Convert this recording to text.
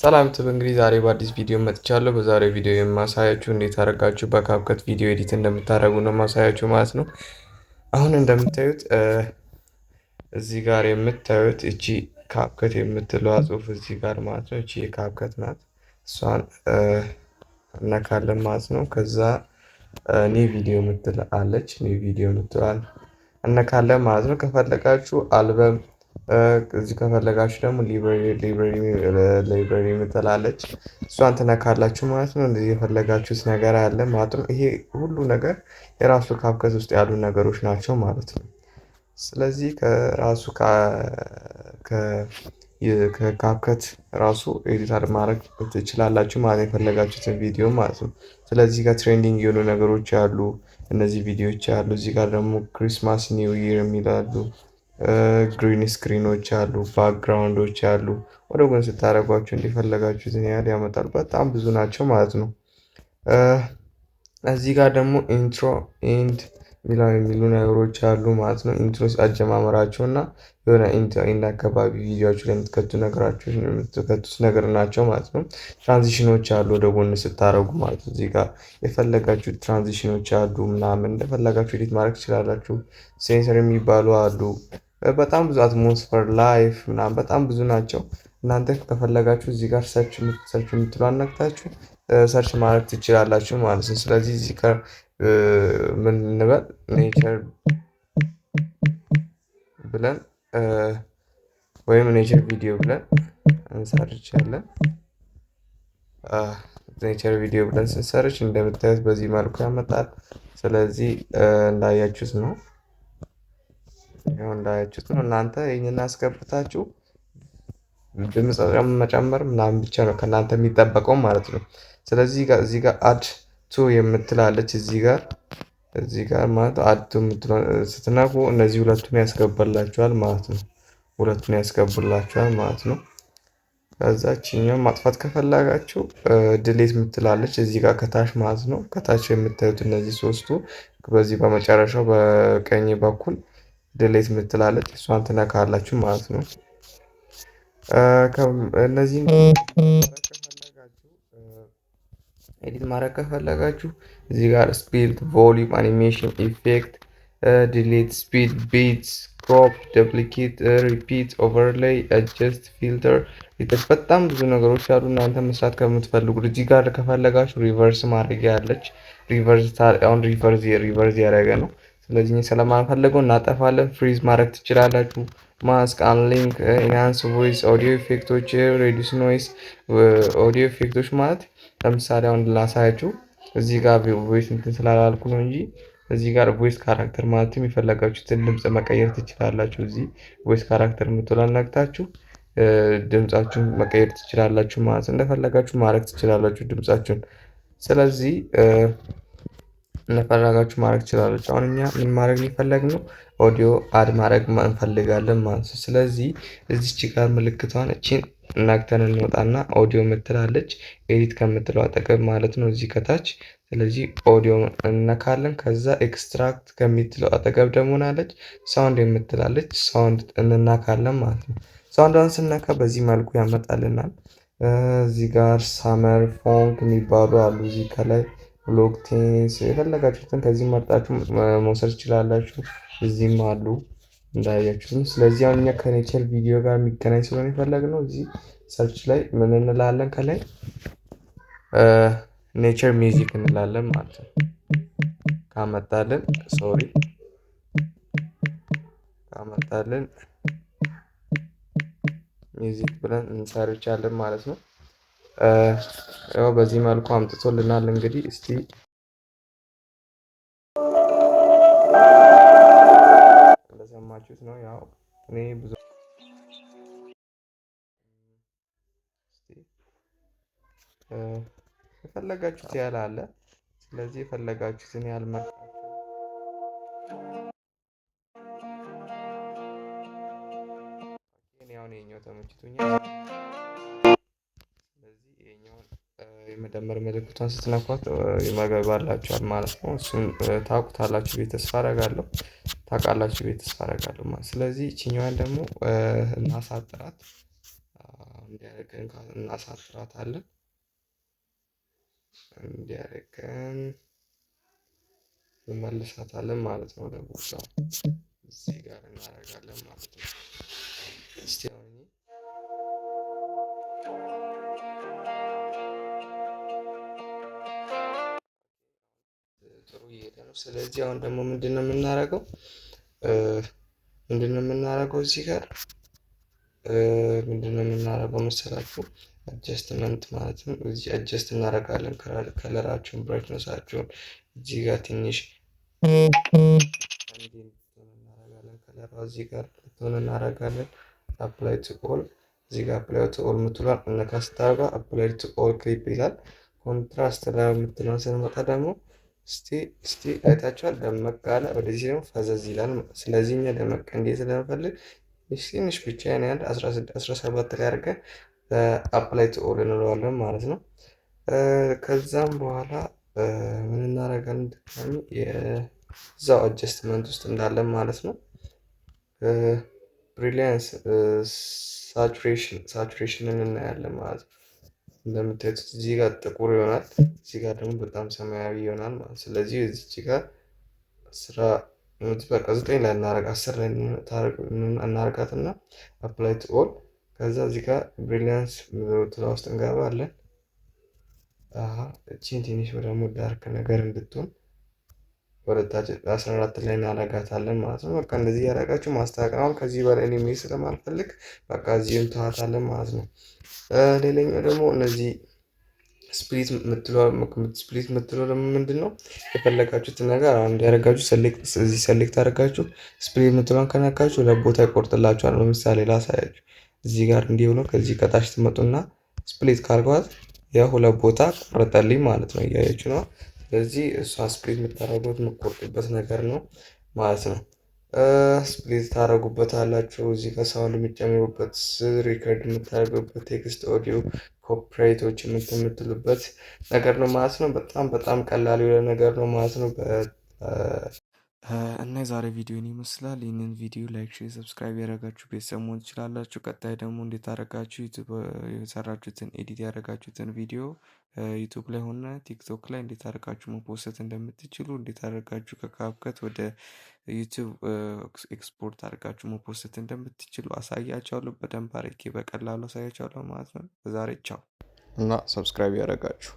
ሰላም ዩቲዩብ እንግዲህ ዛሬ በአዲስ ቪዲዮ መጥቻለሁ። በዛሬው ቪዲዮ የማሳያችሁ እንዴት አድርጋችሁ በካፕከት ቪዲዮ ኤዲት እንደምታደርጉ ነው ማሳያችሁ ማለት ነው። አሁን እንደምታዩት እዚህ ጋር የምታዩት እቺ ካፕከት የምትለዋ ጽሁፍ እዚህ ጋር ማለት ነው። እቺ የካፕከት ናት። እሷን እነካለን ማለት ነው። ከዛ ኒው ቪዲዮ የምትል አለች። ኒው ቪዲዮ የምትለዋን እነካለን ማለት ነው። ከፈለጋችሁ አልበም እዚህ ከፈለጋችሁ ደግሞ ላይብረሪ የምትላለች እሷን ትነካላችሁ ማለት ነው። እንደዚህ የፈለጋችሁት ነገር አለ ማለት ነው። ይሄ ሁሉ ነገር የራሱ ካፕከት ውስጥ ያሉ ነገሮች ናቸው ማለት ነው። ስለዚህ ከካፕከት ራሱ ኤዲተር ማድረግ ትችላላችሁ ማለት የፈለጋችሁትን ቪዲዮ ማለት ነው። ስለዚህ ጋር ትሬንዲንግ የሆኑ ነገሮች አሉ። እነዚህ ቪዲዮዎች አሉ። እዚህ ጋር ደግሞ ክሪስማስ ኒው ይር የሚላሉ ግሪን ስክሪኖች አሉ፣ ባክግራውንዶች አሉ። ወደ ጎን ስታደርጓቸው እንዲፈለጋችሁትን ያህል ያመጣል። በጣም ብዙ ናቸው ማለት ነው። እዚህ ጋር ደግሞ ኢንትሮ ኤንድ የሚሉ ነገሮች አሉ ማለት ነው። ኢንትሮ አጀማመራቸው እና የሆነ ኢንድ አካባቢ ቪዲዮችሁ ላይ የምትከቱት ነገር ናቸው ማለት ነው። ትራንዚሽኖች አሉ ወደ ጎን ስታደርጉ ማለት ነው። እዚህ ጋር የፈለጋችሁ ትራንዚሽኖች አሉ ምናምን እንደፈለጋችሁ ኤዲት ማድረግ ትችላላችሁ። ሴንሰር የሚባሉ አሉ። በጣም ብዙ አትሞስፈር ላይፍ ምናምን በጣም ብዙ ናቸው። እናንተ ከፈለጋችሁ እዚህ ጋር ሰርች የምትሉ አነክታችሁ ሰርች ማድረግ ትችላላችሁ ማለት ነው። ስለዚህ እዚህ ጋር ምን እንበል ኔቸር ብለን ወይም ኔቸር ቪዲዮ ብለን እንሰርቻለን። ኔቸር ቪዲዮ ብለን ስንሰርች እንደምታዩት በዚህ መልኩ ያመጣል። ስለዚህ እንዳያችሁት ነው እናንተ ይህንን አስገብታችሁ ድምፅ መጨመር ምናምን ብቻ ነው ከእናንተ የሚጠበቀው ማለት ነው። ስለዚህ እዚህ ጋር አድ ቱ የምትላለች እዚህ ጋር ማለት አድ ቱ ስትነኩ እነዚህ ሁለቱን ያስገባላችኋል ማለት ነው። ሁለቱን ያስገቡላችኋል ማለት ነው። ከዛችኛው ማጥፋት ከፈለጋችሁ ድሌት የምትላለች እዚህ ጋር ከታች ማለት ነው። ከታች የምታዩት እነዚህ ሶስቱ በዚህ በመጨረሻው በቀኝ በኩል ድሌት የምትላለች እሷን ትነካላችሁ ማለት ነው። እነዚህን ኤዲት ማድረግ ከፈለጋችሁ እዚህ ጋር ስፒድ፣ ቮሊዩም፣ አኒሜሽን፣ ኢፌክት፣ ዲሌት፣ ስፒድ፣ ቢትስ፣ ክሮፕ፣ ዱፕሊኬት፣ ሪፒት፣ ኦቨርሌይ፣ አጀስት፣ ፊልተር በጣም ብዙ ነገሮች አሉ። እናንተ መስራት ከምትፈልጉት እዚህ ጋር ከፈለጋችሁ ሪቨርስ ማድረግ ያለች አሁን ሪቨርስ ያደረገ ነው። ስለዚህ ስለማንፈልገው እናጠፋለን። ፍሪዝ ማድረግ ትችላላችሁ። ማስክ፣ አንሊንክ፣ ኢንሃንስ ቮይስ፣ ኦዲዮ ኢፌክቶች፣ ሬዲዩስ ኖይስ። ኦዲዮ ኢፌክቶች ማለት ለምሳሌ አሁን ላሳያችሁ እዚህ ጋር ቮይስ እንትን ስላላልኩ ነው እንጂ እዚህ ጋር ቮይስ ካራክተር ማለትም የፈለጋችሁትን ድምፅ መቀየር ትችላላችሁ። እዚህ ቮይስ ካራክተር የምትሏን ነግታችሁ ድምፃችሁን መቀየር ትችላላችሁ ማለት እንደፈለጋችሁ ማድረግ ትችላላችሁ ድምፃችሁን። ስለዚህ እንደፈለጋችሁ ማድረግ ትችላላችሁ። አሁን እኛ ምን ማድረግ የፈለግነው ኦዲዮ አድ ማድረግ እንፈልጋለን ማለት ነው። ስለዚህ እዚች ጋር ምልክቷን እቺን ነክተን እንወጣና ኦዲዮ የምትላለች ኤዲት ከምትለው አጠገብ ማለት ነው እዚህ ከታች። ስለዚህ ኦዲዮ እነካለን። ከዛ ኤክስትራክት ከሚትለው አጠገብ ደግሞ ናለች ሳውንድ የምትላለች ሳውንድ እንናካለን ማለት ነው። ሳውንዷን ስነካ በዚህ መልኩ ያመጣልናል። እዚህ ጋር ሳመር ፎንክ የሚባሉ አሉ። እዚህ ከላይ ብሎክቴንስ የፈለጋችሁትን ከዚህ መርጣችሁ መውሰድ ትችላላችሁ። እዚህም አሉ እንዳያችሁትም። ስለዚህ አሁን እኛ ከኔቸር ቪዲዮ ጋር የሚገናኝ ስለሆነ የፈለግነው እዚህ ሰርች ላይ ምን እንላለን? ከላይ ኔቸር ሚውዚክ እንላለን ማለት ነው። ካመጣልን ሚውዚክ ብለን እንሰርቻለን ማለት ነው። ያው በዚህ መልኩ አምጥቶልናል። እንግዲህ እስቲ እንደሰማችሁት ነው። ያው እኔ ብዙ የፈለጋችሁት ያህል አለ። ስለዚህ የፈለጋችሁትን ያህል ያውን የኛው ተመችቶኛል። ስለዚህ ይሄኛውን የመደመር ምልክቷን ስትነኳት ይመገባላችኋል ማለት ነው። እሱን ታውቁታላችሁ ቤት ተስፋ አደርጋለሁ። ታውቃላችሁ ቤት ተስፋ አደርጋለሁ ማለት። ስለዚህ ይችኛዋን ደግሞ እናሳጥራት። እንዲያደርገን እናሳጥራታለን። እንዲያደርገን እንመልሳታለን ማለት ነው። ለቦታው እዚህ ጋር እናደርጋለን ማለት ነው። እስቲ አሁን ጥሩ እየሄደ ነው። ስለዚህ አሁን ደግሞ ምንድነው የምናደርገው? እዚህ ጋር ምንድነው የምናደርገው መሰላችሁ? አጀስትመንት ማለት ነው። እዚህ አጀስት እናደርጋለን ከለራቸውን፣ ብራይትነሳቸውን እዚህ ጋር ትንሽ እናደርጋለን። ከለሯ እዚህ ጋር ልትሆን እናደርጋለን። አፕላይ ቱ ኦል እዚህ ጋር አፕላይ ቱ ኦል የምትሏል እነካ ስታደርጋ አፕላይ ቱ ኦል ክሊፕ ይላል። ኮንትራስት ላይ የምትለውን ስንመጣ ደግሞ እስቲ አይታችኋል፣ ደመቅ አለ። ወደዚህ ደግሞ ፈዘዝ ይላል። ስለዚህ እኛ ደመቅ እንዴት ስለምፈልግ ትንሽ ብቻ ያን ያህል 17 ላይ አድርገን አፕላይ ቱ ኦል እንለዋለን ማለት ነው። ከዛም በኋላ ምን እናደርጋለን? ድጋሚ የዛው አጀስትመንት ውስጥ እንዳለን ማለት ነው። ብሪሊያንስ ሳቹሬሽንን እናያለን ማለት ነው። እንደምታዩት እዚህ ጋር ጥቁር ይሆናል፣ እዚህ ጋር ደግሞ በጣም ሰማያዊ ይሆናል ማለት ነው። ስለዚህ እዚህ ጋር በቃ 9 ላይ እናደርግ 10 ላይ እናደርጋትና አፕላይ ቱ ኦል ከዛ እዚህ ጋር ብሪሊያንስ ትላ ውስጥ እንገባለን። እቺን ትንሽ ደግሞ ዳርክ ነገር እንድትሆን ወደታች 14 ላይ እናደርጋታለን ማለት ነው። በቃ እንደዚህ ያደረጋችሁ ማስተካከል። ከዚህ በላይ እኔ መሄድ ስለማልፈልግ በቃ እዚህም ተዋታለን ማለት ነው። ሌላኛው ደግሞ እነዚህ ስፕሊት የምትለው ደግሞ ምንድን ነው? የፈለጋችሁትን ነገር አሁን እንዲያደርጋችሁ ሰሌክት አድርጋችሁ ስፕሊት የምትለውን ከነካችሁ ለቦታ ይቆርጥላችኋል። ለምሳሌ ላሳያችሁ። እዚህ ጋር እንዲህ ብሎ ከዚህ ከታች ትመጡና ስፕሊት ካርጓት የሁለት ቦታ ቆረጠልኝ ማለት ነው። እያያችሁ ነው። ስለዚህ እሷ ስፕሊት የምታደርጉት የምትቆርጡበት ነገር ነው ማለት ነው። ስፕሊት ታደርጉበት አላችሁ። እዚህ ጋር ሳውንድ የሚጨምሩበት፣ ሪከርድ የምታደርጉበት፣ ቴክስት ኦዲዮ ኮፒራይቶች የምትሉበት ነገር ነው ማለት ነው። በጣም ቀላል የሆነ ነገር ነው ማለት ነው። እና የዛሬ ቪዲዮን ይመስላል። ይህንን ቪዲዮ ላይክ፣ ሼር፣ ሰብስክራይብ ያደረጋችሁ ቤተሰብ መሆን ትችላላችሁ። ቀጣይ ደግሞ እንዴት አደረጋችሁ ዩቱብ የሰራችሁትን ኤዲት ያደረጋችሁትን ቪዲዮ ዩቱብ ላይ ሆነ ቲክቶክ ላይ እንዴት አደረጋችሁ መፖሰት እንደምትችሉ፣ እንዴት አደረጋችሁ ከካፕከት ወደ ዩቱብ ኤክስፖርት አድርጋችሁ መፖሰት እንደምትችሉ አሳያችኋለሁ። በደንብ አድርጌ በቀላሉ አሳያችኋለሁ ማለት ነው። በዛሬ ቻው እና ሰብስክራይብ ያደረጋችሁ